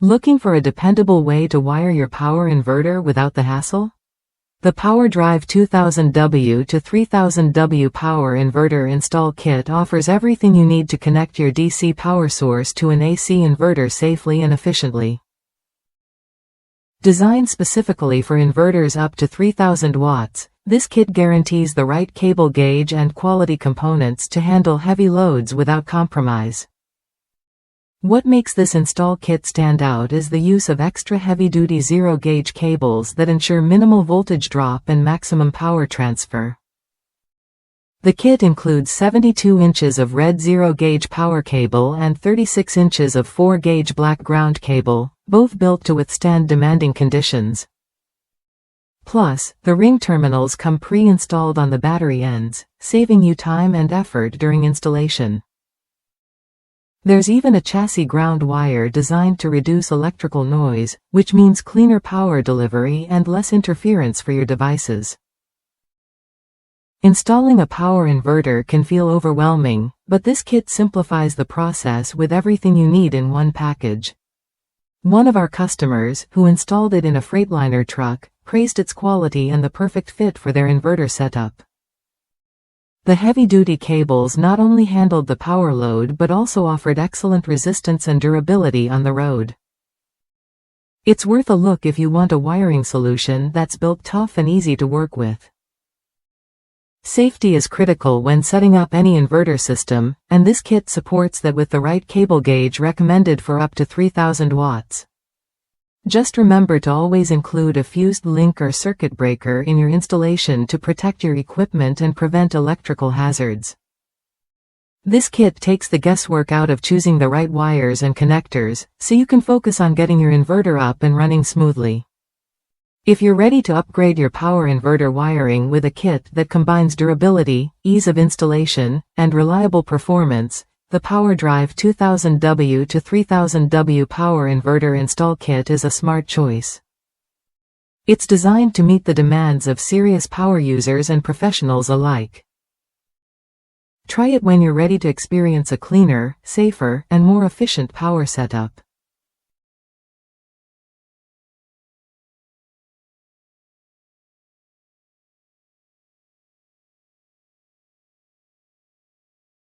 Looking for a dependable way to wire your power inverter without the hassle? The PowerDrive 2000W-3000W Power Inverter Install Kit offers everything you need to connect your DC power source to an AC inverter safely and efficiently. Designed specifically for inverters up to 3000 watts, this kit guarantees the right cable gauge and quality components to handle heavy loads without compromise. What makes this install kit stand out is the use of extra heavy-duty zero-gauge cables that ensure minimal voltage drop and maximum power transfer. The kit includes 72 inches of red zero-gauge power cable and 36 inches of 4-gauge black ground cable, both built to withstand demanding conditions. Plus, the ring terminals come pre-installed on the battery ends, saving you time and effort during installation. There's even a chassis ground wire designed to reduce electrical noise, which means cleaner power delivery and less interference for your devices. Installing a power inverter can feel overwhelming, but this kit simplifies the process with everything you need in one package. One of our customers, who installed it in a Freightliner truck, praised its quality and the perfect fit for their inverter setup. The heavy-duty cables not only handled the power load but also offered excellent resistance and durability on the road. It's worth a look if you want a wiring solution that's built tough and easy to work with. Safety is critical when setting up any inverter system, and this kit supports that with the right cable gauge recommended for up to 3000 watts. Just remember to always include a fused link or circuit breaker in your installation to protect your equipment and prevent electrical hazards. This kit takes the guesswork out of choosing the right wires and connectors, so you can focus on getting your inverter up and running smoothly. If you're ready to upgrade your power inverter wiring with a kit that combines durability, ease of installation, and reliable performance, the PowerDrive 2000W-3000W Power Inverter Install Kit is a smart choice. It's designed to meet the demands of serious power users and professionals alike. Try it when you're ready to experience a cleaner, safer, and more efficient power setup.